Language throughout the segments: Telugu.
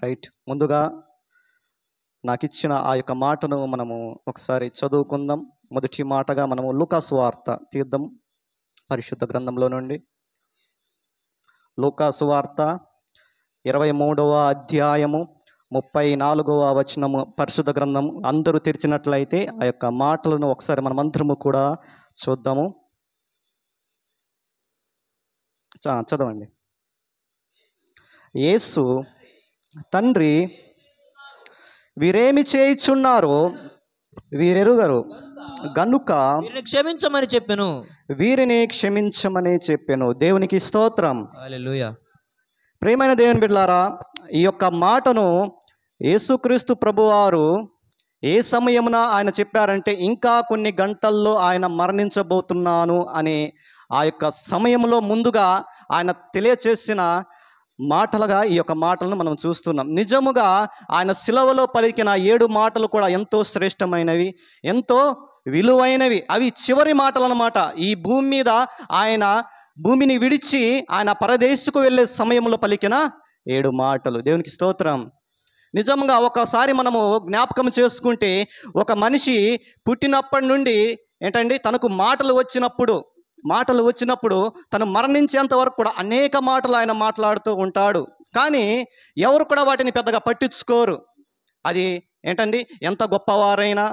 రైట్. ముందుగా నాకు ఇచ్చిన ఆ యొక్క మాటను మనము ఒకసారి చదువుకుందాం. మొదటి మాటగా మనము లూకా సువార్త తీద్దాం పరిశుద్ధ గ్రంథంలో నుండి. లూకా సువార్త 23వ అధ్యాయము 34వ వచనము పరిశుద్ధ గ్రంథం. అందరూ తెరిచినట్లయితే ఆ యొక్క మాటలను ఒకసారి మనమందరము కూడా చూద్దాము. చదవండి. యేసు, తండ్రి వీరేమి చేయుచున్నారో వీరెరుగరు గనుక క్షమించమని చెప్పెను. వీరిని క్షమించమని చెప్పెను. దేవునికి స్తోత్రం. హల్లెలూయా. ప్రియమైన దేవుని బిడ్డలారా, ఈ యొక్క మాటను యేసుక్రీస్తు ప్రభువారు ఏ సమయమున ఆయన చెప్పారంటే, ఇంకా కొన్ని గంటల్లో ఆయన మరణించబోతున్నాను అనే ఆ యొక్క సమయంలో ముందుగా ఆయన తెలియచేసిన మాటలుగా ఈ యొక్క మాటలను మనం చూస్తున్నాం. నిజముగా ఆయన శిలవలో పలికిన 7 మాటలు కూడా ఎంతో శ్రేష్టమైనవి, ఎంతో విలువైనవి. అవి చివరి మాటలు అన్నమాట. ఈ భూమి మీద ఆయన భూమిని విడిచి ఆయన పరదేశుకు వెళ్ళే సమయంలో పలికిన 7 మాటలు. దేవునికి స్తోత్రం. నిజంగా ఒకసారి మనము జ్ఞాపకం చేసుకుంటే, ఒక మనిషి పుట్టినప్పటి నుండి తనకు మాటలు వచ్చినప్పుడు తను మరణించేంత వరకు కూడా అనేక మాటలు ఆయన మాట్లాడుతూ ఉంటాడు. కానీ ఎవరు కూడా వాటిని పెద్దగా పట్టించుకోరు. అది ఎంత గొప్పవారైనా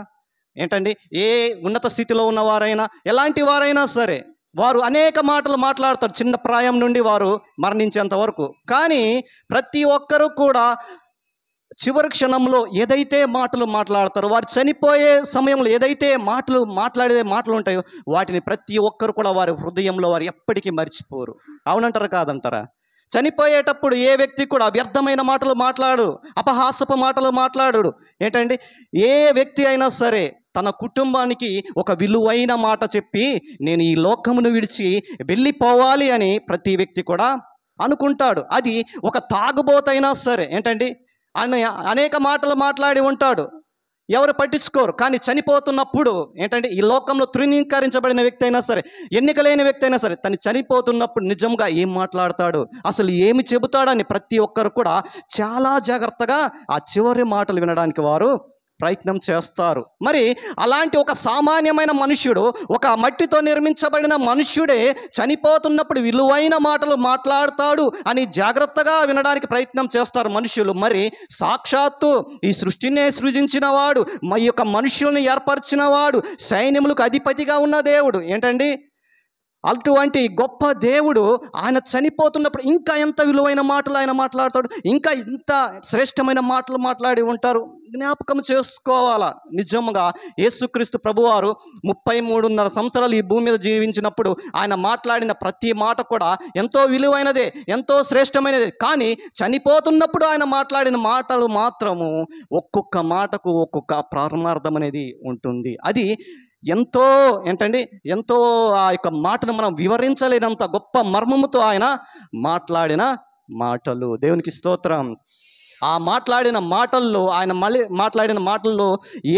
ఏ ఉన్నత స్థితిలో ఉన్నవారైనా, ఎలాంటి వారైనా సరే, వారు అనేక మాటలు మాట్లాడతారు చిన్న ప్రాయం నుండి వారు మరణించేంత వరకు. కానీ ప్రతి ఒక్కరూ కూడా చివరి క్షణంలో ఏదైతే మాటలు మాట్లాడతారో, వారు చనిపోయే సమయంలో ఏదైతే మాట్లాడే మాటలు ఉంటాయో, వాటిని ప్రతి ఒక్కరు కూడా వారి హృదయంలో వారు ఎప్పటికీ మర్చిపోరు. అవునంటారా కాదంటారా? చనిపోయేటప్పుడు ఏ వ్యక్తి కూడా వ్యర్థమైన మాటలు మాట్లాడు, అపహాసపు మాటలు మాట్లాడు. ఏ వ్యక్తి అయినా సరే తన కుటుంబానికి ఒక విలువైన మాట చెప్పి, నేను ఈ లోకమును విడిచి వెళ్ళిపోవాలి అని ప్రతి వ్యక్తి కూడా అనుకుంటాడు. అది ఒక తాగుబోతైనా సరే ఆయన అనేక మాటలు మాట్లాడి ఉంటాడు, ఎవరు పట్టించుకోరు. కానీ చనిపోతున్నప్పుడు ఈ లోకంలో తృణీకరించబడిన వ్యక్తి అయినా సరే, ఎన్నికలేని వ్యక్తి అయినా సరే, తను చనిపోతున్నప్పుడు నిజంగా ఏం మాట్లాడతాడు, అసలు ఏమి చెబుతాడని ప్రతి ఒక్కరు కూడా చాలా జాగ్రత్తగా ఆ చివరి మాటలు వినడానికి వారు ప్రయత్నం చేస్తారు. మరి అలాంటి ఒక సామాన్యమైన మనుష్యుడు, ఒక మట్టితో నిర్మించబడిన మనుష్యుడే చనిపోతున్నప్పుడు విలువైన మాటలు మాట్లాడతాడు అని జాగ్రత్తగా వినడానికి ప్రయత్నం చేస్తారు మనుషులు. మరి సాక్షాత్తు ఈ సృష్టినే సృజించిన వాడు, ఈ యొక్క మనుషుల్ని ఏర్పరిచిన వాడు, సైన్యములకు అధిపతిగా ఉన్న దేవుడు, అటువంటి గొప్ప దేవుడు ఆయన చనిపోతున్నప్పుడు ఇంకా ఎంత విలువైన మాటలు ఆయన మాట్లాడతాడు, ఇంకా ఇంత శ్రేష్టమైన మాటలు మాట్లాడి ఉంటారు. జ్ఞాపకం చేసుకోవాలా. నిజంగా యేసుక్రీస్తు ప్రభువారు 33.5 సంవత్సరాలు ఈ భూమి మీద జీవించినప్పుడు ఆయన మాట్లాడిన ప్రతి మాట కూడా ఎంతో విలువైనదే, ఎంతో శ్రేష్టమైనదే. కానీ చనిపోతున్నప్పుడు ఆయన మాట్లాడిన మాటలు మాత్రము ఒక్కొక్క మాటకు ఒక్కొక్క ప్రారంభార్థం అనేది ఉంటుంది. అది ఎంతో ఆ యొక్క మాటను మనం వివరించలేనంత గొప్ప మర్మముతో ఆయన మాట్లాడిన మాటలు. దేవునికి స్తోత్రం. ఆ మాట్లాడిన మాటల్లో మాట్లాడిన మాటల్లో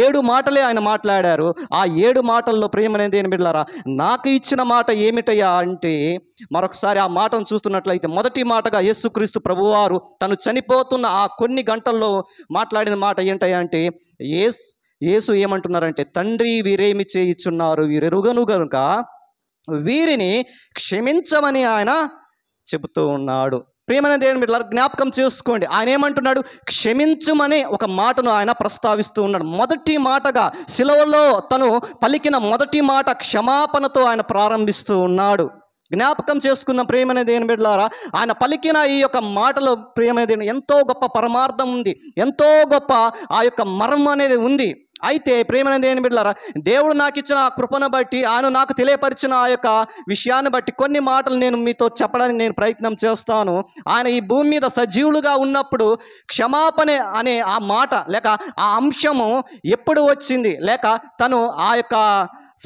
7 మాటలే ఆయన మాట్లాడారు. ఆ 7 మాటల్లో ప్రియమైనది ఏం బిడ్డలారా, నాకు ఇచ్చిన మాట ఏమిటయ్యా అంటే, మరొకసారి ఆ మాటను చూస్తున్నట్లయితే, మొదటి మాటగా యేసుక్రీస్తు ప్రభువారు తను చనిపోతున్న ఆ కొన్ని గంటల్లో మాట్లాడిన మాట ఏంటయ్యా అంటే, యేసు ఏమంటున్నారంటే, తండ్రి వీరేమి చేయుచున్నారు వీరెరుగను గనుక వీరిని క్షమించమని ఆయన చెబుతూ ఉన్నాడు. ప్రియమైన దేవుని బిడ్డలారా, జ్ఞాపకం చేసుకోండి, ఆయన ఏమంటున్నాడు? క్షమించుమని ఒక మాటను ఆయన ప్రస్తావిస్తూ ఉన్నాడు. మొదటి మాటగా శిలువలో తను పలికిన మొదటి మాట క్షమాపణతో ఆయన ప్రారంభిస్తూ ఉన్నాడు. జ్ఞాపకం చేసుకున్న ప్రియమైన దేవుని బిడ్డలారా, ఆయన పలికిన ఈ యొక్క మాటలో ప్రియమైన దేవుని ఎంతో గొప్ప పరమార్థం ఉంది, ఎంతో గొప్ప ఆ యొక్క మర్మం అనేది ఉంది. అయితే ప్రియమైన దేవుని బిడ్డలారా, దేవుడు నాకు ఇచ్చిన కృపను బట్టి, ఆయన నాకు తెలియపరిచిన ఆ యొక్క విషయాన్ని బట్టి కొన్ని మాటలు నేను మీతో చెప్పడానికి నేను ప్రయత్నం చేస్తాను. ఆయన ఈ భూమి మీద సజీవులుగా ఉన్నప్పుడు క్షమాపణ అనే ఆ మాట లేక ఆ అంశము ఎప్పుడు వచ్చింది, లేక తను ఆ యొక్క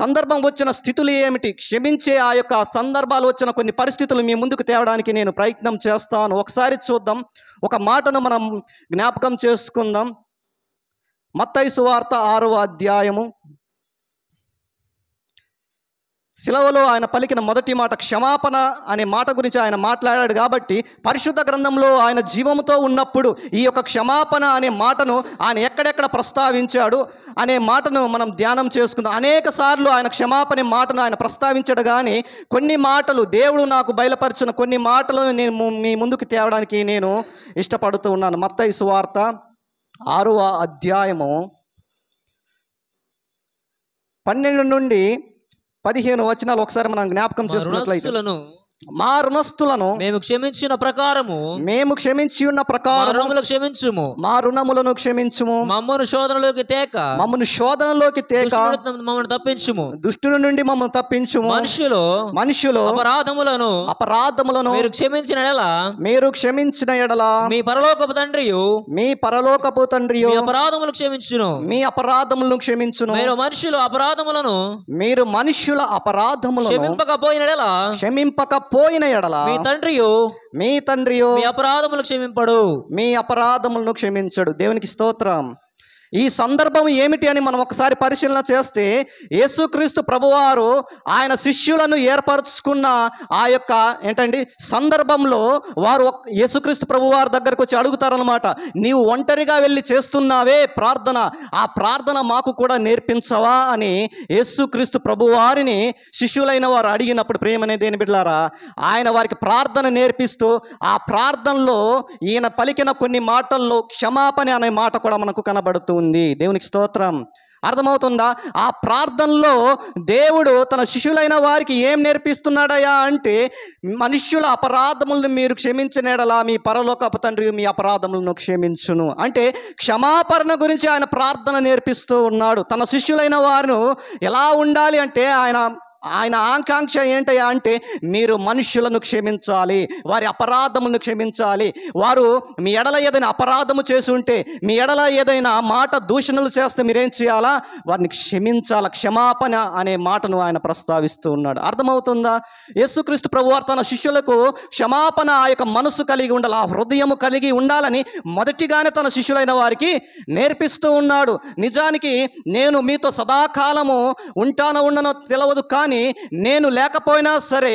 సందర్భం వచ్చిన స్థితులు ఏమిటి, క్షమించే ఆ యొక్క సందర్భాలు వచ్చిన కొన్ని పరిస్థితులు మీ ముందుకు తేవడానికి నేను ప్రయత్నం చేస్తాను. ఒకసారి చూద్దాం, ఒక మాటను మనం జ్ఞాపకం చేసుకుందాం. మత్తయి సువార్త 6వ అధ్యాయము శిలవలో ఆయన పలికిన మొదటి మాట క్షమాపణ అనే మాట గురించి ఆయన మాట్లాడాడు కాబట్టి పరిశుద్ధ గ్రంథంలో ఆయన జీవముతో ఉన్నప్పుడు ఈ యొక్క క్షమాపణ అనే మాటను ఆయన ఎక్కడెక్కడ ప్రస్తావించాడు అనే మాటను మనం ధ్యానం చేసుకుందాం. అనేక సార్లు ఆయన క్షమాపణ మాటను ఆయన ప్రస్తావించాడు, కానీ కొన్ని మాటలు దేవుడు నాకు బయలుపరిచిన కొన్ని మాటలు నేను మీ ముందుకు తేవడానికి నేను ఇష్టపడుతూ ఉన్నాను. మత్తయి సువార్త 6వ అధ్యాయము 12 నుండి 15 వచనాలు ఒకసారి మనం జ్ఞాపకం చేసుకున్నట్లయితే, మా రుణస్థులను మేము క్షమించిన ప్రకారము మేము క్షమించి ఉన్న ప్రకారం క్షమించుము, మా రుణములను క్షమించుము, మమ్మను శోధనలోకి తేక మమ్మను శోధనలోకి తేక మమ్మల్ని తప్పించుము, దుష్టుల నుండి మమ్మల్ని తప్పించుము. మనుషులు అపరాధములను మీరు క్షమించిన ఎడల మీ పరలోకపు తండ్రియు అపరాధములు క్షమించును, మీ అపరాధములను క్షమించును. మీరు మనుషుల అపరాధములను క్షమింపకపోయిన ఎడల మీ తండ్రియు మీ అపరాధములు క్షమింపడు, మీ అపరాధములను క్షమించడు. దేవునికి స్తోత్రం. ఈ సందర్భం ఏమిటి అని మనం ఒకసారి పరిశీలన చేస్తే, యేసుక్రీస్తు ప్రభువారు ఆయన శిష్యులను ఏర్పరచుకున్న ఆ యొక్క సందర్భంలో వారు యేసుక్రీస్తు ప్రభువారి దగ్గరకు వచ్చి అడుగుతారనమాట, నీవు ఒంటరిగా వెళ్ళి చేస్తున్నావే ప్రార్థన, ఆ ప్రార్థన మాకు కూడా నేర్పించవా అని యేసుక్రీస్తు ప్రభువారిని శిష్యులైన వారు అడిగినప్పుడు, ప్రియమనే దేని బిడ్డలారా, ఆయన వారికి ప్రార్థన నేర్పిస్తూ ఆ ప్రార్థనలో ఈయన పలికిన కొన్ని మాటల్లో క్షమాపణ అనే మాట కూడా మనకు కనబడుతుంది. దేవునికి స్తోత్రం. అర్థమవుతుందా? ఆ ప్రార్థనలో దేవుడు తన శిష్యులైన వారికి ఏం నేర్పిస్తున్నాడయా అంటే, మనుష్యుల అపరాధములను మీరు క్షమించిన ఎడల మీ పరలోకపు తండ్రి మీ అపరాధములను క్షమించును. అంటే క్షమాపణ గురించి ఆయన ప్రార్థన నేర్పిస్తూ ఉన్నాడు. తన శిష్యులైన వారు ఎలా ఉండాలి అంటే, ఆయన ఆకాంక్ష ఏంటయ్యా అంటే, మీరు మనుష్యులను క్షమించాలి, వారి అపరాధములను క్షమించాలి. వారు మీ ఎడల ఏదైనా అపరాధము చేసి ఉంటే, మీ ఎడల ఏదైనా మాట దూషణలు చేస్తే మీరేం చేయాలా? వారిని క్షమించాలా. క్షమాపణ అనే మాటను ఆయన ప్రస్తావిస్తూ ఉన్నాడు. అర్థమవుతుందా? యేసుక్రీస్తు ప్రభువారు తన శిష్యులకు క్షమాపణ ఆ యొక్క మనసు కలిగి ఉండాలి, ఆ హృదయము కలిగి ఉండాలని మొదటిగానే తన శిష్యులైన వారికి నేర్పిస్తూ ఉన్నాడు. నిజానికి నేను మీతో సదాకాలము ఉంటానో ఉండనో తెలియదు, కానీ నేను లేకపోయినా సరే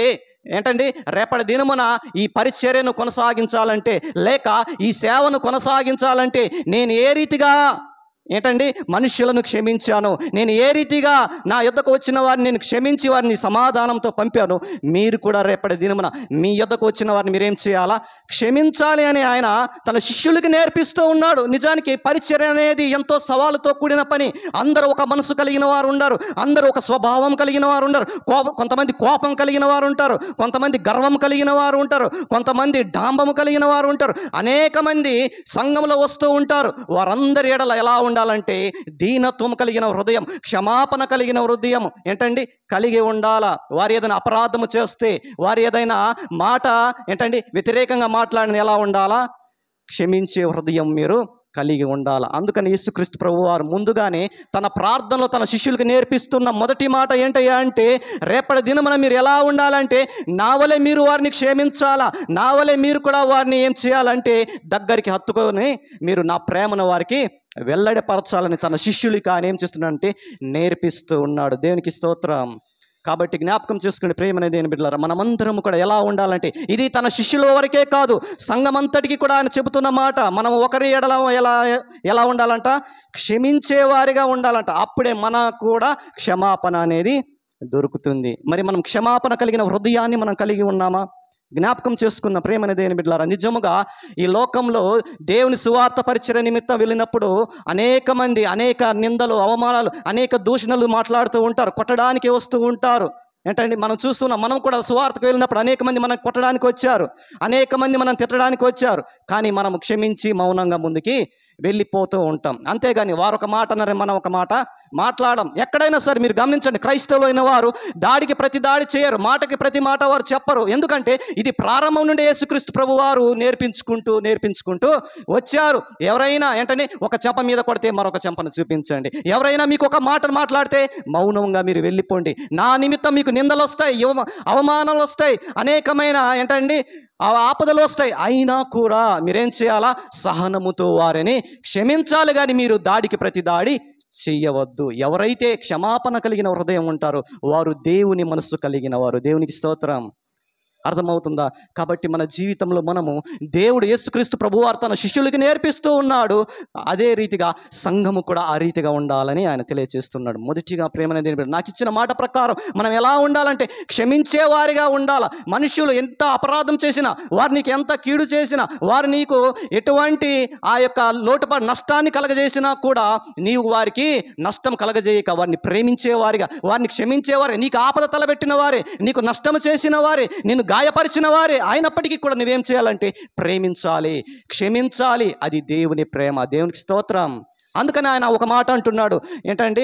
రేపటి దినమున ఈ పరిచర్యను కొనసాగించాలంటే, లేక ఈ సేవను కొనసాగించాలంటే నేను ఏ రీతిగా మనుష్యులను క్షమించాను, నేను ఏ రీతిగా నా యొద్దకు వచ్చిన వారిని నేను క్షమించి వారిని సమాధానంతో పంపాను, మీరు కూడా రేపటి దినమున మీ యొద్దకు వచ్చిన వారిని మీరేం చేయాలా? క్షమించాలి అని ఆయన తన శిష్యులకి నేర్పిస్తూ ఉన్నాడు. నిజానికి పరిచర్య అనేది ఎంతో సవాలుతో కూడిన పని. అందరూ ఒక మనసు కలిగిన వారు ఉండరు, అందరూ ఒక స్వభావం కలిగిన వారు ఉండరు. కొంతమంది కోపం కలిగిన వారు ఉంటారు, కొంతమంది గర్వం కలిగిన వారు ఉంటారు, కొంతమంది డాంబము కలిగిన వారు ఉంటారు. అనేక మంది సంఘంలో వస్తూ ఉంటారు. వారందరి ఎడల ఎలా ఉండాలంటే, దీనత్వం కలిగిన హృదయం, క్షమాపణ కలిగిన హృదయం కలిగి ఉండాలా. వారు ఏదైనా అపరాధము చేస్తే, వారు ఏదైనా మాట వ్యతిరేకంగా మాట్లాడిన ఎలా ఉండాలా? క్షమించే హృదయం మీరు కలిగి ఉండాలి. అందుకని యేసుక్రీస్తు ప్రభువారు ముందుగానే తన ప్రార్థనలో తన శిష్యులకు నేర్పిస్తున్న మొదటి మాట ఏంటయ్యా అంటే, రేపటి దినమున మీరు ఎలా ఉండాలంటే, నా వలె మీరు వారిని క్షమించాలా, నా వలె మీరు కూడా వారిని ఏం చేయాలంటే దగ్గరికి హత్తుకొని మీరు నా ప్రేమను వారికి వెల్లడిపరచాలని తన శిష్యులకి ఆయన ఏం చేస్తున్నాడంటే నేర్పిస్తూ ఉన్నాడు. దేవునికి స్తోత్రం. కాబట్టి జ్ఞాపకం చేసుకునే ప్రేమ దేని బిడ్డలారా, మనమందరం కూడా ఎలా ఉండాలంటే, ఇది తన శిష్యుల వరకే కాదు, సంఘమంతటికి కూడా ఆయన చెబుతున్న మాట. మనం ఒకరి ఎడల ఎలా ఉండాలంట? క్షమించేవారిగా ఉండాలంట. అప్పుడే మనకు కూడా క్షమాపణ అనేది దొరుకుతుంది. మరి మనం క్షమాపణ కలిగిన హృదయాన్ని మనం కలిగి ఉన్నామా? జ్ఞాపకం చేసుకున్న ప్రేమని దేని బిడ్డలారా, నిజముగా ఈ లోకంలో దేవుని సువార్త పరిచర్య నిమిత్తం వెళ్ళినప్పుడు అనేక మంది అనేక నిందలు, అవమానాలు, అనేక దూషణలు మాట్లాడుతూ ఉంటారు, కొట్టడానికి వస్తూ ఉంటారు. మనం చూస్తున్నాం. మనం కూడా సువార్తకు వెళ్ళినప్పుడు అనేక మంది మనం కొట్టడానికి వచ్చారు, అనేక మంది మనం తిట్టడానికి వచ్చారు. కానీ మనం క్షమించి మౌనంగా ముందుకి వెళ్ళిపోతూ ఉంటాం. అంతేగాని వారు ఒక మాట అన్నారని మనం ఒక మాట మాట్లాడడం. ఎక్కడైనా సరే మీరు గమనించండి, క్రైస్తవులైన వారు దాడికి ప్రతి దాడి చేయరు, మాటకి ప్రతి మాట వారు చెప్పరు. ఎందుకంటే ఇది ప్రారంభం నుండి యేసుక్రీస్తు ప్రభు వారు నేర్పించుకుంటూ వచ్చారు. ఎవరైనా ఒక చెంప మీద కొడితే మరొక చెంపను చూపించండి. ఎవరైనా మీకు ఒక మాట మాట్లాడితే మౌనంగా మీరు వెళ్ళిపోండి. నా నిమిత్తం మీకు నిందలు వస్తాయి, అవమానాలు వస్తాయి, అనేకమైన ఆపదలు వస్తాయి. అయినా కూడా మీరేం చేయాలా? సహనముతో వారిని క్షమించాలి. కానీ మీరు దాడికి ప్రతి దాడి చెయ్యవద్దు. ఎవరైతే క్షమాపణ కలిగిన హృదయం ఉంటారో వారు దేవుని మనస్సు కలిగిన వారు. దేవునికి స్తోత్రం. అర్థమవుతుందా? కాబట్టి మన జీవితంలో మనము దేవుడు యేసుక్రీస్తు ప్రభువారు తన శిష్యులకి నేర్పిస్తూ ఉన్నాడు. అదే రీతిగా సంఘము కూడా ఆ రీతిగా ఉండాలని ఆయన తెలియజేస్తున్నాడు. మొదటిగా ప్రేమ అనేది నాకు ఇచ్చిన మాట ప్రకారం మనం ఎలా ఉండాలంటే క్షమించేవారిగా ఉండాలి. మనుషులు ఎంత అపరాధం చేసినా, వారు నీకు ఎంత కీడు చేసినా, వారు నీకు ఎటువంటి ఆ యొక్క లోటుపాటు నష్టాన్ని కలగజేసినా కూడా నీవు వారికి నష్టం కలగజేయక వారిని ప్రేమించేవారిగా, వారిని క్షమించేవారే, నీకు ఆపద తలబెట్టిన వారే, నీకు నష్టం చేసిన వారే, నిన్ను గాయపరిచిన వారే అయినప్పటికీ కూడా నువ్వేం చేయాలంటే ప్రేమించాలి, క్షమించాలి. అది దేవుని ప్రేమ. దేవునికి స్తోత్రం. అందుకని ఆయన ఒక మాట అంటున్నాడు ఏంటండి,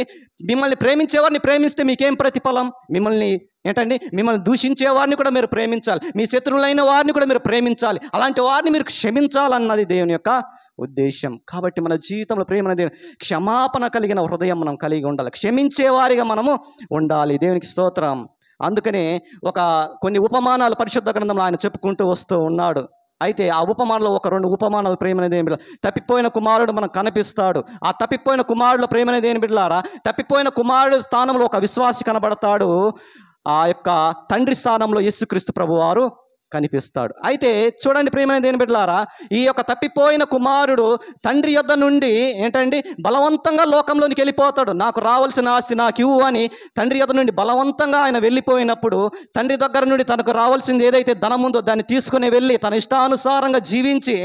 మిమ్మల్ని ప్రేమించేవారిని ప్రేమిస్తే మీకేం ప్రతిఫలం? మిమ్మల్ని దూషించే వారిని కూడా మీరు ప్రేమించాలి, మీ శత్రువులైన వారిని కూడా మీరు ప్రేమించాలి, అలాంటి వారిని మీరు క్షమించాలన్నది దేవుని యొక్క ఉద్దేశం. కాబట్టి మన జీవితంలో ప్రేమ అనేది క్షమాపణ కలిగిన హృదయం మనం కలిగి ఉండాలి, క్షమించేవారిగా మనము ఉండాలి. దేవునికి స్తోత్రం. అందుకనే కొన్ని ఉపమానాలు పరిశుద్ధ గ్రంథంలో ఆయన చెప్పుకుంటూ వస్తూ ఉన్నాడు. అయితే ఆ ఉపమానంలో 2 ఉపమానాలు ప్రేమ అనేది ఏమి బిడ్డ, తప్పిపోయిన కుమారుడు మనకు కనిపిస్తాడు. ఆ తప్పిపోయిన కుమారుడు ప్రేమ అనేది ఏమి బిడ్డలారా, తప్పిపోయిన కుమారుడు స్థానంలో ఒక విశ్వాసి కనబడతాడు. ఆ యొక్క తండ్రి స్థానంలో యేసుక్రీస్తు ప్రభువారు కనిపిస్తాడు. అయితే చూడండి ప్రేమ దేని బిడ్డలారా, ఈ యొక్క తప్పిపోయిన కుమారుడు తండ్రి యొద్ద నుండి బలవంతంగా లోకంలోనికి వెళ్ళిపోతాడు. నాకు రావాల్సిన ఆస్తి నాకు ఇవ్వు అని తండ్రి యొద్ద నుండి బలవంతంగా ఆయన వెళ్ళిపోయినప్పుడు తండ్రి దగ్గర నుండి తనకు రావాల్సింది ఏదైతే ధనం ఉందో దాన్ని తీసుకుని వెళ్ళి తన ఇష్టానుసారంగా జీవించి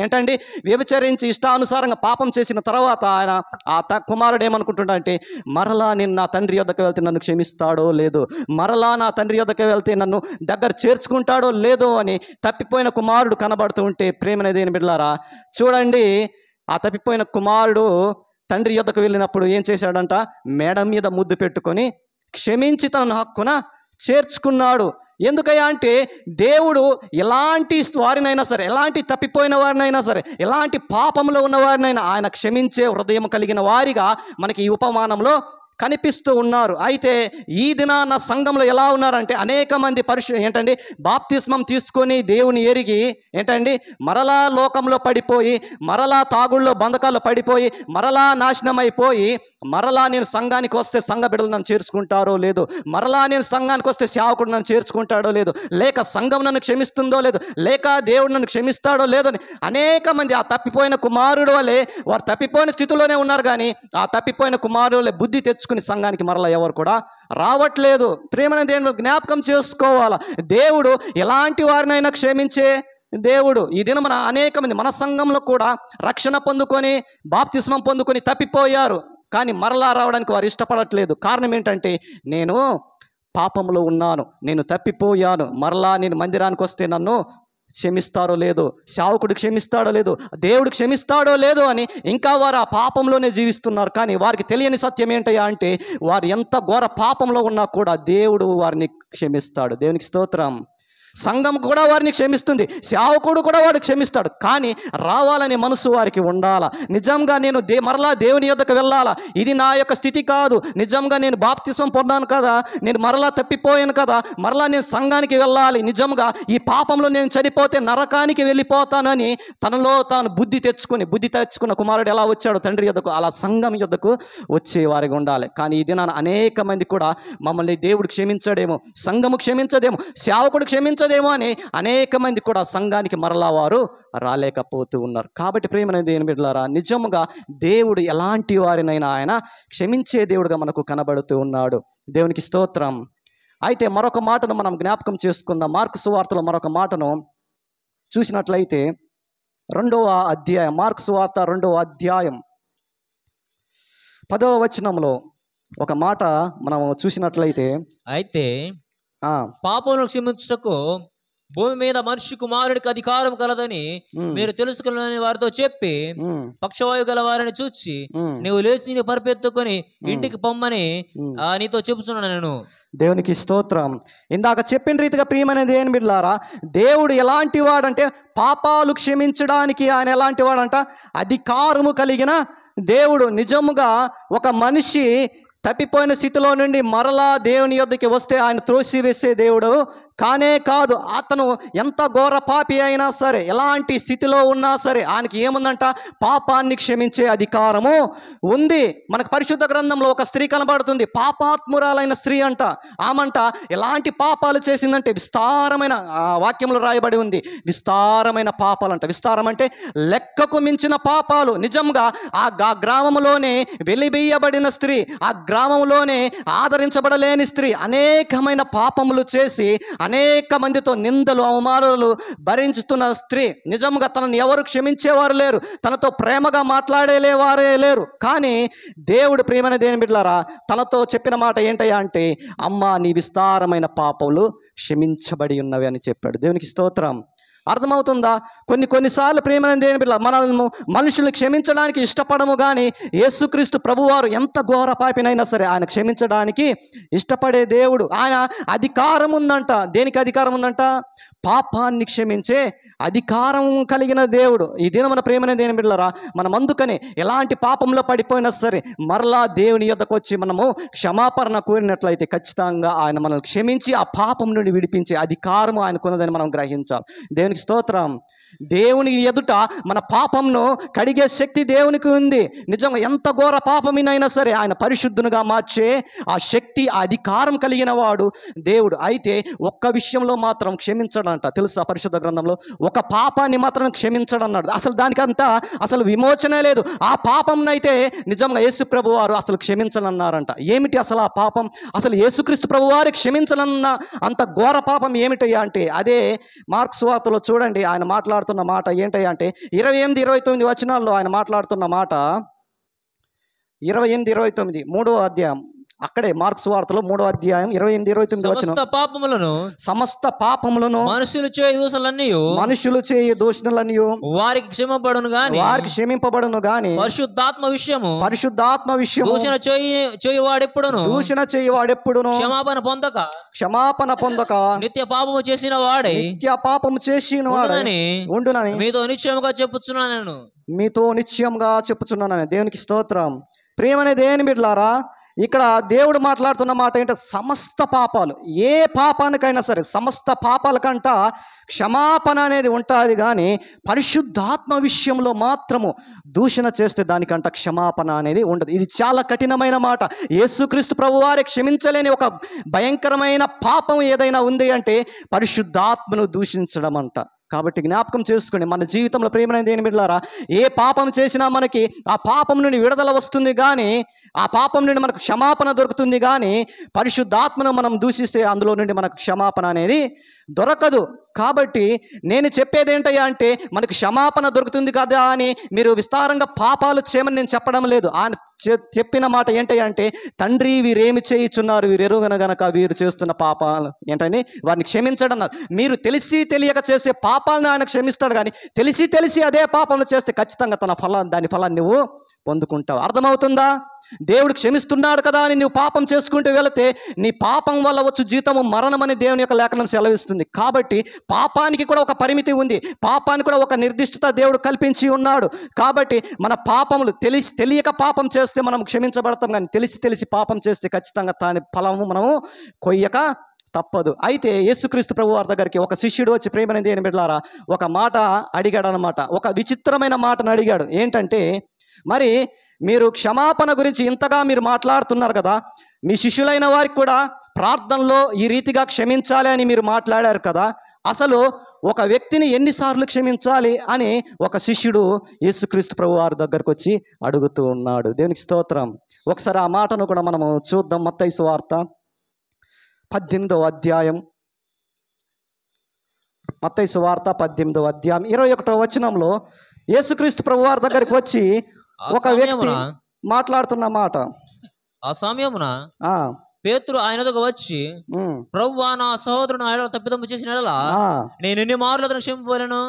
వ్యభిచరించి ఇష్టానుసారంగా పాపం చేసిన తర్వాత ఆయన కుమారుడు ఏమనుకుంటున్నాడంటే, మరలా నేను నా తండ్రి యొద్దకు వెళ్తే నన్ను క్షమిస్తాడో లేదో, మరలా నా తండ్రి యొద్దకు వెళ్తే నన్ను దగ్గర చేర్చుకుంటాడో లేదో అని తప్పిపోయిన కుమారుడు కనబడుతూ ఉంటే ప్రేమ అనేది బిడ్డలారా, చూడండి ఆ తప్పిపోయిన కుమారుడు తండ్రి యొద్దకు వెళ్ళినప్పుడు ఏం చేశాడంట, మేడ మీద ముద్దు పెట్టుకొని క్షమించి తన హక్కున చేర్చుకున్నాడు. ఎందుకయ్యా అంటే దేవుడు ఎలాంటి వారినైనా సరే, ఎలాంటి తప్పిపోయిన వారినైనా సరే, ఎలాంటి పాపంలో ఉన్న వారినైనా ఆయన క్షమించే హృదయం కలిగిన వారిగా మనకి ఈ ఉపమానంలో కనిపిస్తూ ఉన్నారు. అయితే ఈ దినాన సంఘంలో ఎలా ఉన్నారంటే అనేక మంది బాప్తిస్మం తీసుకొని దేవుని ఎరిగి మరలా లోకంలో పడిపోయి, మరలా తాగుళ్ళలో బంధకాల్లో పడిపోయి, మరలా నాశనం అయిపోయి, మరలా నేను సంఘానికి వస్తే సంఘ బిడ్డలు నన్ను చేర్చుకుంటారో లేదో, మరలా నేను సంఘానికి వస్తే సేవకుడు నన్ను చేర్చుకుంటాడో లేదో, లేక సంఘం నన్ను క్షమిస్తుందో లేదో, లేక దేవుడు నన్ను క్షమిస్తాడో లేదో అని అనేక మంది ఆ తప్పిపోయిన కుమారుడు వలె వారు తప్పిపోయిన స్థితిలోనే ఉన్నారు. కానీ ఆ తప్పిపోయిన కుమారుడు వలె బుద్ధి తెచ్చుకుని సంఘానికి మరలా ఎవరు కూడా రావట్లేదు. ప్రేమను దేవుడు జ్ఞాపకం చేసుకోవాలా. దేవుడు ఎలాంటి వారినైనా క్షమించే దేవుడు. ఈ దినం అనేక మంది మన సంఘంలో కూడా రక్షణ పొందుకొని బాప్తిస్మం పొందుకొని తప్పిపోయారు. కానీ మరలా రావడానికి వారు ఇష్టపడట్లేదు. కారణం ఏంటంటే, నేను పాపంలో ఉన్నాను, నేను తప్పిపోయాను, మరలా నేను మందిరానికి వస్తే నన్ను క్షమిస్తారో లేదో, సేవకుడు క్షమిస్తాడో లేదో, దేవుడు క్షమిస్తాడో లేదో అని ఇంకా వారు ఆ పాపంలోనే జీవిస్తున్నారు. కానీ వారికి తెలియని సత్యం ఏంటయ్యా అంటే, వారు ఎంత ఘోర పాపంలో ఉన్నా కూడా దేవుడు వారిని క్షమిస్తాడు. దేవునికి స్తోత్రం. సంఘం కూడా వారిని క్షమిస్తుంది, సేవకుడు కూడా వాడు క్షమిస్తాడు. కానీ రావాలనే మనసు వారికి ఉండాలా. నిజంగా నేను మరలా దేవుని యొద్దకు వెళ్ళాలా, ఇది నా యొక్క స్థితి కాదు, నిజంగా నేను బాప్తిస్మం పొందాను కదా, నేను మరలా తప్పిపోయాను కదా, మరలా నేను సంఘానికి వెళ్ళాలి, నిజంగా ఈ పాపంలో నేను చనిపోతే నరకానికి వెళ్ళిపోతానని తనలో తాను బుద్ధి తెచ్చుకున్న కుమారుడు ఎలా వచ్చాడు తండ్రి యొద్దకు, అలా సంఘం యొద్దకు వచ్చేవారిగా ఉండాలి. కానీ ఈ దినాన అనేక మంది కూడా మమ్మల్ని దేవుడు క్షమించడేమో, సంఘము క్షమించదేమో, సేవకుడు క్షమించదేమో అని అనేక మంది కూడా సంఘానికి మరలా వారు రాలేకపోతూ ఉన్నారు. కాబట్టి ప్రేమ దేవుని బిడ్డలారా, నిజముగా దేవుడు ఎలాంటి వారినైనా ఆయన క్షమించే దేవుడుగా మనకు కనబడుతూ ఉన్నాడు. దేవునికి స్తోత్రం. అయితే మరొక మాటను మనం జ్ఞాపకం చేసుకుందాం. మార్కు సువార్తలో మరొక మాటను చూసినట్లయితే 2వ అధ్యాయం, మార్కు సువార్త 2వ అధ్యాయం 10వ వచనంలో ఒక మాట మనం చూసినట్లయితే, అయితే పాపమును క్షమించుటకు భూమి మీద మనిషి కుమారుడికి అధికారం కలదని మీరు తెలుసుకుని వారితో చెప్పి పక్షవాయు గల వారిని చూచి నీవు లేచి నీ పరిపెత్తుకొని ఇంటికి పొమ్మని నీతో చెబుతున్నాను నేను. దేవునికి స్తోత్రం. ఇందాక చెప్పిన రీతిగా ప్రియమైనది ఏం బిడ్డలారా, దేవుడు ఎలాంటి వాడంటే పాపాలు క్షమించడానికి ఆయన ఎలాంటి వాడంట, అధికారము కలిగిన దేవుడు. నిజముగా ఒక మనిషి తప్పిపోయిన స్థితిలో నుండి మరలా దేవుని యొద్దకి వస్తే ఆయన త్రోసివేసే దేవుడు కానే కాదు, అతను ఎంత ఘోర పాపి అయినా సరే, ఎలాంటి స్థితిలో ఉన్నా సరే ఆయనకి ఏముందంట? పాపాన్ని క్షమించే అధికారము ఉంది. మనకు పరిశుద్ధ గ్రంథంలో ఒక స్త్రీ కనబడుతుంది, పాపాత్మురాలైన స్త్రీ అంట. ఆమంట ఎలాంటి పాపాలు చేసిందంటే, విస్తారమైన వాక్యంలో రాయబడి ఉంది, విస్తారమైన పాపాలంట. విస్తారం అంటే లెక్కకు మించిన పాపాలు. నిజంగా ఆ గ్రామంలోనే వెలిబియ్యబడిన స్త్రీ, ఆ గ్రామంలోనే ఆదరించబడలేని స్త్రీ, అనేకమైన పాపములు చేసి అనేక మందితో నిందలు అవమానాలు భరించుతున్న స్త్రీ. నిజంగా తనని ఎవరు క్షమించేవారు లేరు, తనతో ప్రేమగా మాట్లాడేవారే లేరు. కానీ దేవుడు ప్రియమైన దేని బిడ్డలారా తనతో చెప్పిన మాట ఏంటయ్యా అంటే, అమ్మా నీ విస్తారమైన పాపములు క్షమించబడి ఉన్నవి అని చెప్పాడు. దేవునికి స్తోత్రం. అర్థమవుతుందా? కొన్నిసార్లు ప్రియమైన దేని బిడ్డ మనల్ని మనుషుల్ని క్షమించడానికి ఇష్టపడము, కానీ యేసుక్రీస్తు ప్రభువారు ఎంత ఘోర పాపినైనా సరే ఆయన క్షమించడానికి ఇష్టపడే దేవుడు. ఆయన అధికారం ఉందంట. దేనికి అధికారం ఉందంట? పాపాన్ని క్షమించే అధికారం కలిగిన దేవుడు. ఈ దిన మన ప్రియమైన దేని బిడ్డలారా మనం అందుకని ఎలాంటి పాపంలో పడిపోయినా సరే మరలా దేవుని యొద్దకు వచ్చి మనము క్షమాపణ కోరినట్లయితే ఖచ్చితంగా ఆయన మనల్ని క్షమించి ఆ పాపం నుండి విడిపించే అధికారం ఆయనకున్నదని మనం గ్రహించాలి. దేవునికి స్తోత్రం. దేవుని ఎదుట మన పాపంను కడిగే శక్తి దేవునికి ఉంది. నిజంగా ఎంత ఘోర పాపమినైనా సరే ఆయన పరిశుద్ధునిగా మార్చే ఆ శక్తి, ఆ అధికారం కలిగిన వాడు దేవుడు. అయితే ఒక్క విషయంలో మాత్రం క్షమించడంట. తెలుసా? పరిశుద్ధ గ్రంథంలో ఒక పాపాన్ని మాత్రం క్షమించడం అన్నాడు. అసలు దానికంతా అసలు విమోచనే లేదు. ఆ పాపంనైతే నిజంగా యేసు ప్రభు వారు అసలు క్షమించనన్నారంట. ఏమిటి అసలు ఆ పాపం? అసలు యేసుక్రీస్తు ప్రభు వారు క్షమించనన్న అంత ఘోర పాపం ఏమిటయ్యా అంటే, అదే మార్కు సువార్తలో చూడండి ఆయన మాట్లాడుతున్న మాట ఏంటయ్యా అంటే 28, 29 వచనాల్లో ఆయన మాట్లాడుతున్న మాట 28, 29 3వ అధ్యాయం. అక్కడే మార్కు సువార్తలో 3వ అధ్యాయం 28, 29 వచనం. సమస్త పాపములను మనుషులు చేయు దూషణలన్నీ వారికి క్షమింపబడును గాని పరిశుద్ధాత్మ విషయము దూషణ చేయువాడెప్పుడును క్షమాపణ పొందక నిత్య పాపము చేసిన వాడే ఉండునని మీతో నిశ్చయముగా చెప్పుచున్నాను. దేవునికి స్తోత్రం. ప్రియమనే దేని బిడ్డలారా ఇక్కడ దేవుడు మాట్లాడుతున్న మాట ఏంటంటే, సమస్త పాపాలు, ఏ పాపానికైనా సరే సమస్త పాపాలకంట క్షమాపణ అనేది ఉంటుంది, కానీ పరిశుద్ధాత్మ విషయంలో మాత్రము దూషణ చేస్తే దానికంట క్షమాపణ అనేది ఉండదు. ఇది చాలా కఠినమైన మాట. యేసుక్రీస్తు ప్రభువారే క్షమించలేని ఒక భయంకరమైన పాపం ఏదైనా ఉంది అంటే పరిశుద్ధాత్మను దూషించడం అంట. కాబట్టి జ్ఞాపకం చేసుకోండి, మన జీవితంలో ప్రియమైన దేని బిడ్డలారా ఏ పాపం చేసినా మనకి ఆ పాపం నుండి విడుదల వస్తుంది, కానీ ఆ పాపం నుండి మనకు క్షమాపణ దొరుకుతుంది. కానీ పరిశుద్ధాత్మను మనం దూషిస్తే అందులో నుండి మనకు క్షమాపణ అనేది దొరకదు. కాబట్టి నేను చెప్పేది ఏంటయ్యా అంటే, మనకు క్షమాపణ దొరుకుతుంది కదా అని మీరు విస్తారంగా పాపాలు చేయమని నేను చెప్పడం లేదు. ఆయన చెప్పిన మాట ఏంటయ్యా అంటే, తండ్రి వీరేమి చేయుచున్నారు, వీరు ఎరుగన గనక వీరు చేస్తున్న పాపాలు ఏంటని వారిని క్షమించడం. మీరు తెలిసి తెలియక చేసే పాపాలను ఆయన క్షమిస్తాడు, కానీ తెలిసి అదే పాపంలో చేస్తే ఖచ్చితంగా దాని ఫలాన్ని నువ్వు పొందుకుంటావు. అర్థమవుతుందా? దేవుడు క్షమిస్తున్నాడు కదా అని నువ్వు పాపం చేసుకుంటూ వెళితే నీ పాపం వల్ల వచ్చు జీతము మరణం అని దేవుని యొక్క లేఖనం సెలవిస్తుంది. కాబట్టి పాపానికి కూడా ఒక పరిమితి ఉంది, పాపానికి కూడా ఒక నిర్దిష్టత దేవుడు కల్పించి ఉన్నాడు. కాబట్టి మన పాపములు తెలియక పాపం చేస్తే మనం క్షమించబడతాం, కానీ తెలిసి పాపం చేస్తే ఖచ్చితంగా దాని ఫలము మనము కొయ్యక తప్పదు. అయితే యేసుక్రీస్తు ప్రభు వారి దగ్గరికి ఒక శిష్యుడు వచ్చి, ప్రేమైన దేని బిడ్డలారా ఒక మాట అడిగాడు అనమాట. ఒక విచిత్రమైన మాటను అడిగాడు. ఏంటంటే, మరి మీరు క్షమాపణ గురించి ఇంతగా మీరు మాట్లాడుతున్నారు కదా, మీ శిష్యులైన వారికి కూడా ప్రార్థనలో ఈ రీతిగా క్షమించాలి అని మీరు మాట్లాడారు కదా, అసలు ఒక వ్యక్తిని ఎన్నిసార్లు క్షమించాలి అని ఒక శిష్యుడు యేసుక్రీస్తు ప్రభు వారి దగ్గరకు వచ్చి అడుగుతూ ఉన్నాడు. దేవునికి స్తోత్రం. ఒకసారి ఆ మాటను కూడా మనము చూద్దాం. మత్తయి సువార్త 18వ అధ్యాయం, మత్తయి సువార్త 18వ అధ్యాయం 21వ వచనంలో యేసుక్రీస్తు ప్రభు వారి దగ్గరికి వచ్చి ఒక వ్యక్తి మాట్లాడుతున్న మాట. ఆ సమయమున పేతురు ఆయన దగ్గర వచ్చి, ప్రభువా నా సహోదరుడు తప్పిదము చేసిన నేను ఎన్ని మార్లు అతను క్షమింపలేను?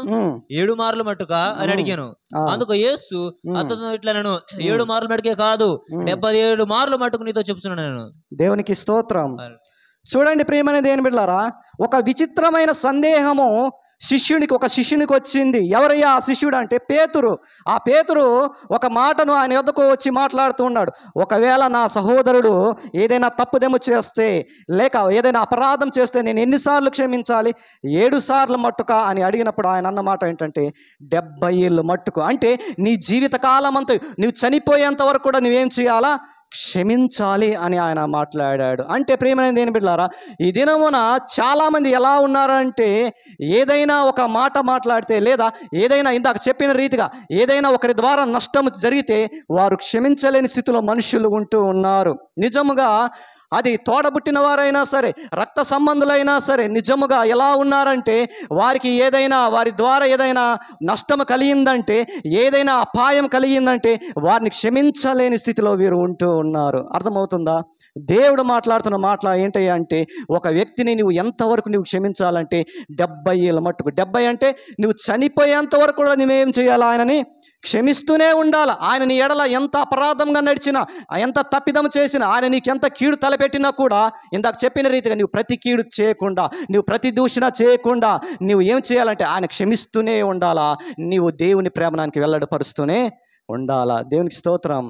7 మార్లు మట్టుగా అని అడిగాను. అందుకు యేసు అతను ఇట్లా, నేను 7 మార్లు మటుకే కాదు 77 మార్లు మటుకు నీతో చెప్తున్నాను. దేవునికి స్తోత్రం. చూడండి ప్రియమైన దేని బిడ్డలారా, ఒక విచిత్రమైన సందేహము ఒక శిష్యునికి వచ్చింది. ఎవరయ్యా ఆ శిష్యుడు అంటే పేతురు. ఆ పేతురు ఒక మాటను ఆయన యొద్దకు వచ్చి మాట్లాడుతూ ఉన్నాడు. ఒకవేళ నా సహోదరుడు ఏదైనా తప్పుదెమ్ము చేస్తే, లేక ఏదైనా అపరాధం చేస్తే నేను ఎన్నిసార్లు క్షమించాలి? 7 సార్లు మట్టుక అని అడిగినప్పుడు ఆయన అన్న మాట ఏంటంటే 70 ఏళ్ళు మట్టుకు. అంటే నీ జీవితకాలం అంతా నువ్వు చనిపోయేంత వరకు కూడా నువ్వేం చేయాలా? క్షమించాలి అని ఆయన మాట్లాడాడు. అంటే ప్రియమైన దేని బిడ్డలారా, ఈ దినమున చాలామంది ఎలా ఉన్నారంటే ఏదైనా ఒక మాట మాట్లాడితే, లేదా ఏదైనా ఇందాక చెప్పిన రీతిగా ఏదైనా ఒకరి ద్వారా నష్టం జరిగితే వారు క్షమించలేని స్థితిలో మనుషులు ఉంటూ ఉన్నారు. నిజముగా అది తోడబుట్టిన వారైనా సరే, రక్త సంబంధులైనా సరే, నిజముగా ఎలా ఉన్నారంటే వారికి ఏదైనా వారి ద్వారా ఏదైనా నష్టం కలిగిందంటే, ఏదైనా అపాయం కలిగిందంటే వారిని క్షమించలేని స్థితిలో వీరు ఉంటూ ఉన్నారు. అర్థమవుతుందా? దేవుడు మాట్లాడుతున్న మాటలు ఏంటి అంటే, ఒక వ్యక్తిని నువ్వు ఎంతవరకు నువ్వు క్షమించాలంటే 70 ఏళ్ళ మట్టుకు. 70 అంటే నువ్వు చనిపోయేంత వరకు కూడా నువ్వేం చేయాలి? ఆయనని క్షమిస్తూనే ఉండాలి. ఆయన నీ ఎడల ఎంత అపరాధంగా నడిచినా, ఎంత తప్పిదం చేసినా, ఆయన నీకు ఎంత కీడు తలపెట్టినా కూడా ఇందాక చెప్పిన రీతిగా నువ్వు ప్రతి కీడు చేయకుండా, నువ్వు ప్రతి దూషణ చేయకుండా నువ్వు ఏం చేయాలంటే ఆయన క్షమిస్తూనే ఉండాలా. నీవు దేవుని ప్రేమనానికి వెల్లడిపరుస్తూనే ఉండాలా. దేవునికి స్తోత్రం.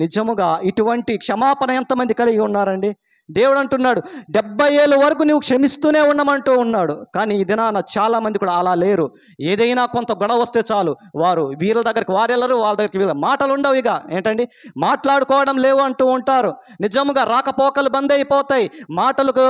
నిజముగా ఇటువంటి క్షమాపణ ఎంతమంది కలిగి ఉన్నారండి? దేవుడు అంటున్నాడు 70 ఏళ్ళ వరకు నువ్వు క్షమిస్తూనే ఉండమంటూ ఉన్నాడు. కానీ ఈ దినాన చాలామంది కూడా అలా లేరు. ఏదైనా కొంత గొడవ వస్తే చాలు వారు వీళ్ళ దగ్గరికి వారెళ్ళరు, వాళ్ళ దగ్గరికి వీళ్ళ మాటలు ఉండవు. ఇక ఏంటండి, మాట్లాడుకోవడం లేవు అంటూ ఉంటారు. నిజముగా రాకపోకలు బంద్ అయిపోతాయి, మాటలకు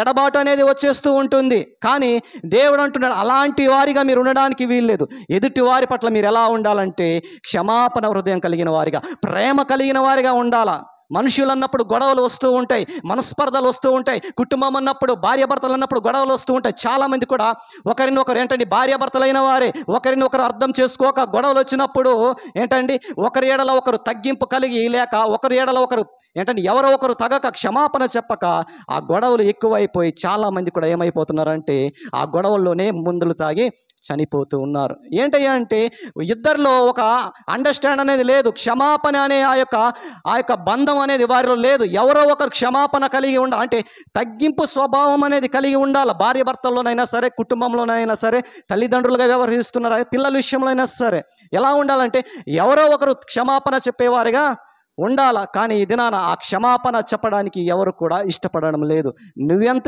ఎడబాటు అనేది వచ్చేస్తూ ఉంటుంది. కానీ దేవుడు అంటున్నాడు అలాంటి వారిగా మీరు ఉండడానికి వీల్లేదు. ఎదుటి వారి పట్ల మీరు ఎలా ఉండాలంటే క్షమాపణ హృదయం కలిగిన వారిగా, ప్రేమ కలిగిన వారిగా ఉండాలా. మనుషులు అన్నప్పుడు గొడవలు వస్తూ ఉంటాయి, మనస్పర్ధలు వస్తూ ఉంటాయి. కుటుంబం అన్నప్పుడు భార్యాభర్తలు అన్నప్పుడు గొడవలు వస్తూ ఉంటాయి. చాలామంది కూడా ఒకరినొకరు ఏంటండి, భార్యాభర్తలైన వారే ఒకరినొకరు అర్థం చేసుకోక గొడవలు వచ్చినప్పుడు ఏంటండి, ఒకరి ఎడల ఒకరు తగ్గింపు కలిగి, లేక ఒకరి ఎడల ఒకరు ఏంటంటే ఎవరో ఒకరు తగక క్షమాపణ చెప్పక ఆ గొడవలు ఎక్కువైపోయి చాలామంది కూడా ఏమైపోతున్నారంటే ఆ గొడవల్లోనే మందులు తాగి చనిపోతూ ఉన్నారు. ఏంటయ్యా అంటే ఇద్దరిలో ఒక అండర్స్టాండ్ అనేది లేదు. క్షమాపణ అనే ఆ యొక్క బంధం అనేది వారిలో లేదు. ఎవరో ఒకరు క్షమాపణ కలిగి ఉండాలి, అంటే తగ్గింపు స్వభావం అనేది కలిగి ఉండాలి. భార్య భర్తల్లోనైనా సరే, కుటుంబంలోనైనా సరే, తల్లిదండ్రులుగా వ్యవహరిస్తున్నారు, పిల్లల విషయంలో అయినా సరే ఎలా ఉండాలంటే ఎవరో ఒకరు క్షమాపణ చెప్పేవారిగా ఉండాల. కానీ ఈ దినాన ఆ క్షమాపణ చెప్పడానికి ఎవరు కూడా ఇష్టపడడం లేదు. నువ్వెంత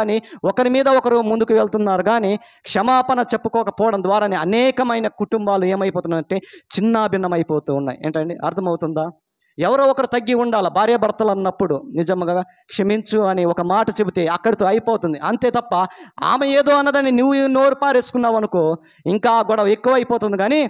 అని ఒకరి మీద ఒకరు ముందుకు వెళ్తున్నారు. కానీ క్షమాపణ చెప్పుకోకపోవడం ద్వారానే అనేకమైన కుటుంబాలు ఏమైపోతున్నాయంటే చిన్నాభిన్నమైపోతూ ఉన్నాయి. ఏంటండి, అర్థమవుతుందా? ఎవరో ఒకరు తగ్గి ఉండాలి. భార్యాభర్తలు అన్నప్పుడు నిజంగా క్షమించు అని ఒక మాట చెబితే అక్కడితో అయిపోతుంది, అంతే తప్ప ఆమె ఏదో అన్నదని నువ్వు నోరు పారేసుకున్నావు అనుకో, ఇంకా గొడవ ఎక్కువైపోతుంది కానీ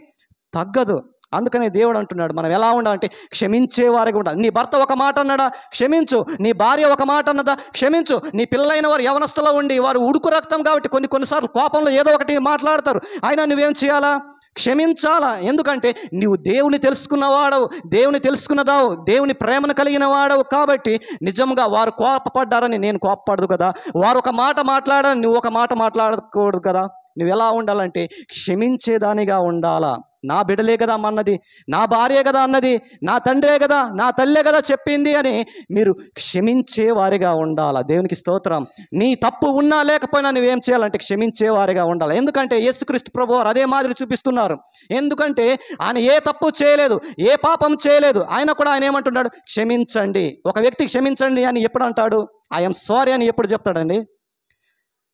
తగ్గదు. అందుకనే దేవుడు అంటున్నాడు మనం ఎలా ఉండాలంటే క్షమించేవారిగా ఉండాలి. నీ భర్త ఒక మాట అన్నాడా, క్షమించు. నీ భార్య ఒక మాట అన్నదా, క్షమించు. నీ పిల్లలైన వారు యవనస్తులో ఉండి వారు ఉడుకు రక్తం కాబట్టి కొన్నిసార్లు కోపంలో ఏదో ఒకటి మాట్లాడతారు. అయినా నువ్వేం చేయాలా? క్షమించాలా. ఎందుకంటే నువ్వు దేవుని తెలుసుకున్నవాడవు, దేవుని తెలుసుకున్నదావు, దేవుని ప్రేమను కలిగిన వాడవు. కాబట్టి నిజంగా వారు కోపపడ్డారని నేను కోపపడదు కదా, వారు ఒక మాట మాట్లాడారని నువ్వు ఒక మాట మాట్లాడకూడదు కదా. నువ్వు ఎలా ఉండాలంటే క్షమించేదానిగా ఉండాలా. నా బిడ్డలే కదా అన్నది, నా భార్యే కదా అన్నది, నా తండ్రే కదా, నా తల్లే కదా చెప్పింది అని మీరు క్షమించేవారిగా ఉండాలా. దేవునికి స్తోత్రం. నీ తప్పు ఉన్నా లేకపోయినా నువ్వేం చేయాలంటే క్షమించేవారిగా ఉండాలి. ఎందుకంటే యేసుక్రీస్తు ప్రభువారు అదే మాదిరి చూపిస్తున్నారు. ఎందుకంటే ఆయన ఏ తప్పు చేయలేదు, ఏ పాపం చేయలేదు. ఆయన కూడా ఆయన ఏమంటున్నాడు, క్షమించండి. ఒక వ్యక్తి క్షమించండి అని ఎప్పుడు అంటాడు? ఐఎమ్ సారీ అని ఎప్పుడు చెప్తాడండి?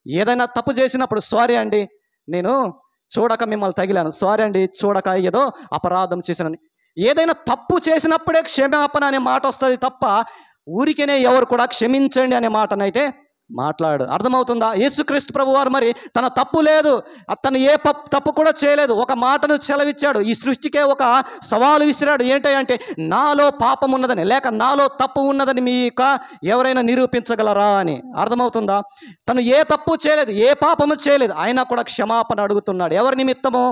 ఏదైనా తప్పు చేసినప్పుడు సారీ అండి, నేను చూడక మిమ్మల్ని తగిలాను, సారీ అండి, చూడక ఏదో అపరాధం చేశానని. ఏదైనా తప్పు చేసినప్పుడే క్షమాపణ అనే మాట వస్తుంది తప్ప ఊరికేనే ఎవరు కూడా క్షమించండి అనే మాటనైతే మాట్లాడు. అర్థమవుతుందా? యేసుక్రీస్తు ప్రభువారు మరి తన తప్పు లేదు, అతను ఏ తప్పు కూడా చేయలేదు, ఒక మాటను సెలవిచ్చాడు. ఈ సృష్టికే ఒక సవాలు విసిరాడు. ఏంటంటే నాలో పాపం ఉన్నదని, లేక నాలో తప్పు ఉన్నదని మీకు ఎవరైనా నిరూపించగలరా అని. అర్థమవుతుందా? తను ఏ తప్పు చేయలేదు, ఏ పాపము చేయలేదు, అయినా కూడా క్షమాపణ అడుగుతున్నాడు. ఎవరి నిమిత్తము?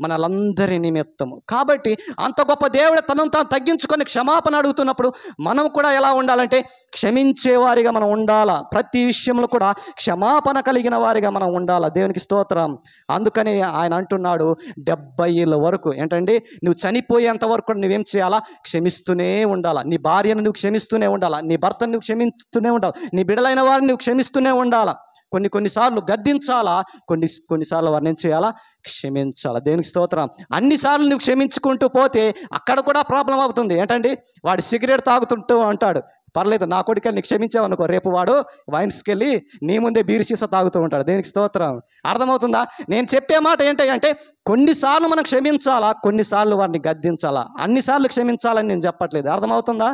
మనలందరి నిమిత్తము. కాబట్టి అంత గొప్ప దేవుడు తనను తాను తగ్గించుకొని క్షమాపణ అడుగుతున్నప్పుడు మనం కూడా ఎలా ఉండాలంటే క్షమించేవారిగా మనం ఉండాలా. ప్రతి విషయంలో కూడా క్షమాపణ కలిగిన వారిగా మనం ఉండాలా. దేవునికి స్తోత్రం. అందుకని ఆయన అంటున్నాడు 70 ఏళ్ళ వరకు ఏంటండి, నువ్వు చనిపోయేంత వరకు నువ్వేం చేయాలా? క్షమిస్తూనే ఉండాలా. నీ భార్యను నువ్వు క్షమిస్తూనే ఉండాలా, నీ భర్తను నువ్వు క్షమిస్తూనే ఉండాలి, నీ బిడ్డలైన వారిని నువ్వు క్షమిస్తూనే ఉండాలా. కొన్నిసార్లు గద్దించాలా, కొన్నిసార్లు వారిని ఏం చేయాలా, క్షమించాలా. దేవునికి స్తోత్రం. అన్నిసార్లు నువ్వు క్షమించుకుంటూ పోతే అక్కడ కూడా ప్రాబ్లం అవుతుంది. ఏంటండి, వాడు సిగరెట్ తాగుతుంటూ అంటాడు, పర్లేదు నా కొడుకు నీకు క్షమించావనుకో, రేపు వాడు వైన్స్కి వెళ్ళి నీ ముందే బీరు సీసా తాగుతూ ఉంటాడు. దేనికి స్తోత్రం. అర్థమవుతుందా? నేను చెప్పే మాట ఏంటంటే కొన్నిసార్లు మనం క్షమించాలా, కొన్నిసార్లు వారిని గద్దించాలా. అన్నిసార్లు క్షమించాలని నేను చెప్పట్లేదు. అర్థమవుతుందా?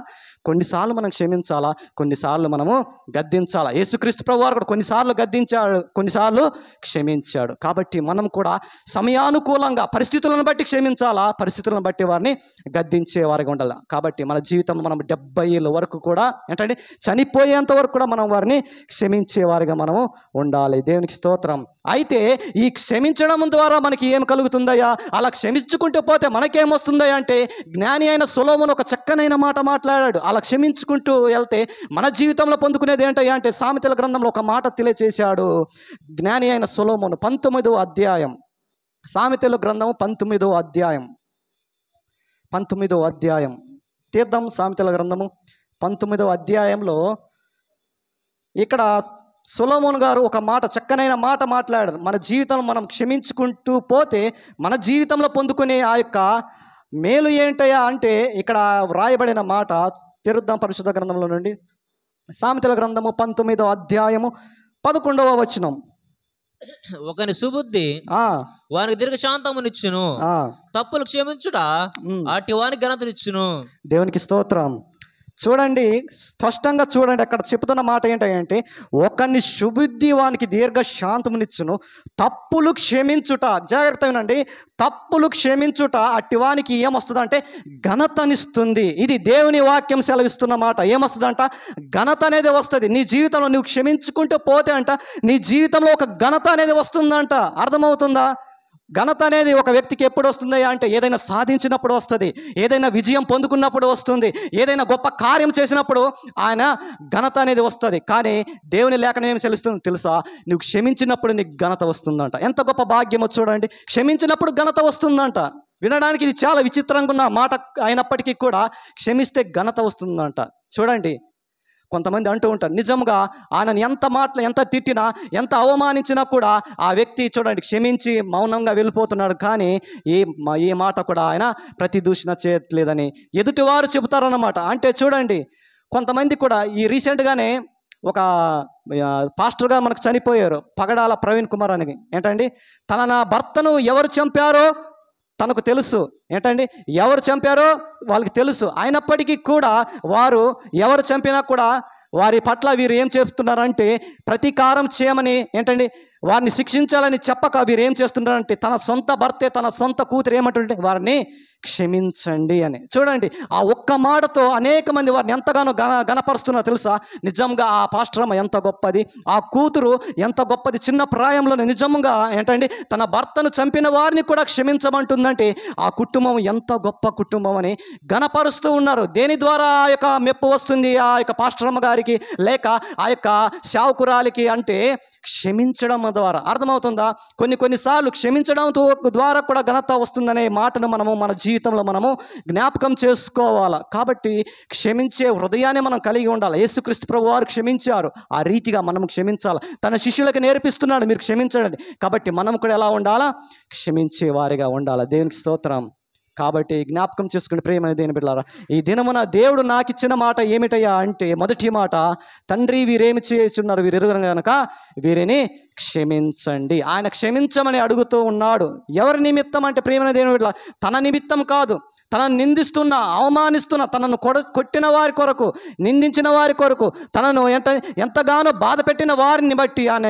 కొన్నిసార్లు మనం క్షమించాలా, కొన్నిసార్లు మనము గద్దించాలా. యేసుక్రీస్తు ప్రభువారు కూడా కొన్నిసార్లు గద్దించాడు, కొన్నిసార్లు క్షమించాడు. కాబట్టి మనం కూడా సమయానుకూలంగా పరిస్థితులను బట్టి క్షమించాలా, పరిస్థితులను బట్టి వారిని గద్దించే వారిగా ఉండాలి. కాబట్టి మన జీవితంలో మనం 70 ఏళ్ళ వరకు కూడా ఏంటంటే చనిపోయేంత వరకు కూడా మనం వారిని క్షమించే వారిగా మనము ఉండాలి. దేవునికి స్తోత్రం. అయితే ఈ క్షమించడం ద్వారా మనకి ఏం కలుగుతుందయ్యా, అలా క్షమించుకుంటూ పోతే మనకేమొస్తుందయ్యా అంటే, జ్ఞాని అయిన సొలొమోను ఒక చక్కనైన మాట మాట్లాడాడు. అలా క్షమించుకుంటూ వెళ్తే మన జీవితంలో పొందుకునేది ఏంటయ్యా అంటే, సామెతల గ్రంథంలో ఒక మాట తెలియచేశాడు జ్ఞాని అయిన సొలొమోను. 19వ అధ్యాయం, సామెతల గ్రంథము 19వ అధ్యాయం తీద్దాం. సామెతల గ్రంథము 19వ అధ్యాయంలో ఇక్కడ సొలొమోను గారు ఒక మాట, చక్కనైన మాట మాట్లాడారు. మన జీవితంలో మనం క్షమించుకుంటూ పోతే మన జీవితంలో పొందుకునే ఆ యొక్క మేలు ఏంటయ్యా అంటే, ఇక్కడ వ్రాయబడిన మాట తెరుద్దాం పరిశుద్ధ గ్రంథంలో నుండి. సామెతల గ్రంథము 19వ అధ్యాయము 11వ వచనం. ఒకని సుబుద్ధి వానికి దీర్ఘశాంతమునిచ్చును, తప్పులు క్షమించుట అట్టి వానికి ఘనతనిచ్చును. దేవునికి స్తోత్రం. చూడండి, స్పష్టంగా చూడండి, అక్కడ చెప్తున్న మాట ఏంటంటే, ఒకని సుబుద్ధి వానికి దీర్ఘశాంతమునిచ్చును, తప్పులు క్షమించుట. జాగ్రత్త వినండి, తప్పులు క్షమించుట అట్టివానికి ఏమొస్తుందంటే ఘనతనిస్తుంది. ఇది దేవుని వాక్యం సెలవిస్తున్న మాట. ఏమొస్తుందంట? ఘనత అనేది వస్తుంది. నీ జీవితంలో నువ్వు క్షమించుకుంటూ పోతే అంట నీ జీవితంలో ఒక ఘనత అనేది వస్తుందంట. అర్థమవుతుందా? ఘనత అనేది ఒక వ్యక్తికి ఎప్పుడు వస్తుంది అంటే, ఏదైనా సాధించినప్పుడు వస్తుంది, ఏదైనా విజయం పొందుకున్నప్పుడు వస్తుంది, ఏదైనా గొప్ప కార్యం చేసినప్పుడు ఆయన ఘనత అనేది వస్తుంది. కానీ దేవుని లేఖనం ఏమి సెలుస్తుంది తెలుసా? నువ్వు క్షమించినప్పుడు నీకు ఘనత వస్తుందంట. ఎంత గొప్ప భాగ్యమో చూడండి. క్షమించినప్పుడు ఘనత వస్తుందంట. వినడానికి ఇది చాలా విచిత్రంగా ఉన్న మాట అయినప్పటికీ కూడా క్షమిస్తే ఘనత వస్తుందంట. చూడండి, కొంతమంది అంటూ ఉంటారు, నిజంగా ఆయనను ఎంత తిట్టినా, ఎంత అవమానించినా కూడా ఆ వ్యక్తి చూడండి క్షమించి మౌనంగా వెళ్ళిపోతున్నాడు. కానీ ఏ మాట కూడా ఆయన ప్రతిదూషణ చేయట్లేదని ఎదుటివారు చెబుతారన్నమాట. అంటే చూడండి, కొంతమంది కూడా ఈ రీసెంట్గానే ఒక పాస్టర్గా మనకు చనిపోయారు, పగడాల ప్రవీణ్ కుమార్ అని. ఏంటండి, నా భర్తను ఎవరు చంపారో తనకు తెలుసు. ఏంటండి, ఎవరు చంపారో వాళ్ళకి తెలుసు. అయినప్పటికీ కూడా వారు ఎవరు చంపినా కూడా వారి పట్ల వీరు ఏం చేస్తున్నారంటే ప్రతీకారం చేయమని, ఏంటండి, వారిని శిక్షించాలని చెప్పక వీరు ఏం చేస్తున్నారంటే తన సొంత భర్తే, తన సొంత కూతురు ఏమంటుంటే వారిని క్షమించండి అని. చూడండి, ఆ ఒక్క మాటతో అనేక మంది వారిని ఎంతగానో గణపరుస్తున్నారు తెలుసా? నిజంగా ఆ పాస్టరమ్మ ఎంత గొప్పది, ఆ కూతురు ఎంత గొప్పది, చిన్న ప్రాయంలోనే నిజంగా ఏంటండి తన భర్తను చంపిన వారిని కూడా క్షమించమంటుందంటే ఆ కుటుంబం ఎంత గొప్ప కుటుంబం అని గణపరుస్తూ ఉన్నారు. దేని ద్వారా ఆ యొక్క మెప్పు వస్తుంది ఆ యొక్క పాస్టరమ్మ గారికి, లేక ఆ యొక్క సేవకురాలికి అంటే క్షమించడం ద్వారా. అర్థమవుతుందా? కొన్నిసార్లు క్షమించడం ద్వారా కూడా ఘనత వస్తుందనే మాటను మన జీవితంలో మనము జ్ఞాపకం చేసుకోవాలి. కాబట్టి క్షమించే హృదయాన్ని మనం కలిగి ఉండాలి. యేసుక్రీస్తు ప్రభువు వారు క్షమించారు, ఆ రీతిగా మనం క్షమించాలి. తన శిష్యులకు నేర్పిస్తున్నాడు, మీరు క్షమించండి. కాబట్టి మనం కూడా ఎలా ఉండాలా? క్షమించే వారిగా ఉండాలి. దేవునికి స్తోత్రం. కాబట్టి జ్ఞాపకం చేసుకుని ప్రియమైన దేవుని బిడ్డలారా, ఈ దినమున దేవుడు నాకు ఇచ్చిన మాట ఏమిటయ్యా అంటే, మొదటి మాట, తండ్రి వీరేమి చేయుచున్నారు వీరు ఎరుగరు గనుక వీరిని క్షమించండి. ఆయన క్షమించమని అడుగుతూ ఉన్నాడు. ఎవరి నిమిత్తం అంటే ప్రియమైన దేవుని బిడ్డలారా, తన నిమిత్తం కాదు, తనను నిందిస్తున్న, అవమానిస్తున్న, తనను కొట్టిన వారి కొరకు, నిందించిన వారి కొరకు, తనను ఎంతగానో బాధ పెట్టిన వారిని బట్టి ఆయన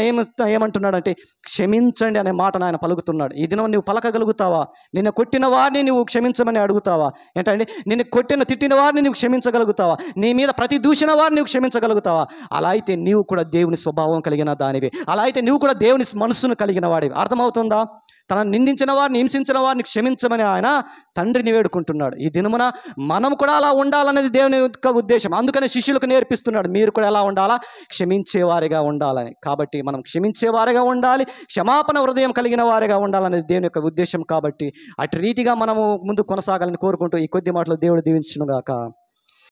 ఏమంటున్నాడంటే క్షమించండి అనే మాటను ఆయన పలుకుతున్నాడు. ఈ దినం నువ్వు పలకగలుగుతావా? నిన్ను కొట్టిన వారిని నువ్వు క్షమించమని అడుగుతావా? ఏంటంటే నిన్ను తిట్టిన వారిని నువ్వు క్షమించగలుగుతావా? నీ మీద ప్రతి దూషణ వారిని నువ్వు క్షమించగలుగుతావా? అలా అయితే నీవు కూడా దేవుని స్వభావం కలిగిన దానివి. అలా అయితే నువ్వు కూడా దేవుని మనస్సును కలిగిన వాడివి. అర్థమవుతుందా? తనను నిందించిన వారిని, హింసించిన వారిని క్షమించమని ఆయన తండ్రిని వేడుకుంటున్నాడు. ఈ దినమున మనం కూడా అలా ఉండాలనేది దేవుని యొక్క ఉద్దేశం. అందుకని శిష్యులకు నేర్పిస్తున్నాడు, మీరు కూడా ఎలా ఉండాలా? క్షమించేవారిగా ఉండాలని. కాబట్టి మనం క్షమించేవారిగా ఉండాలి, క్షమాపణ హృదయం కలిగిన వారిగా ఉండాలనేది దేవుని యొక్క ఉద్దేశం. కాబట్టి అటు రీతిగా మనము ముందు కొనసాగాలని కోరుకుంటూ ఈ కొద్ది మాటలు దేవుడు దీవించునుగాక.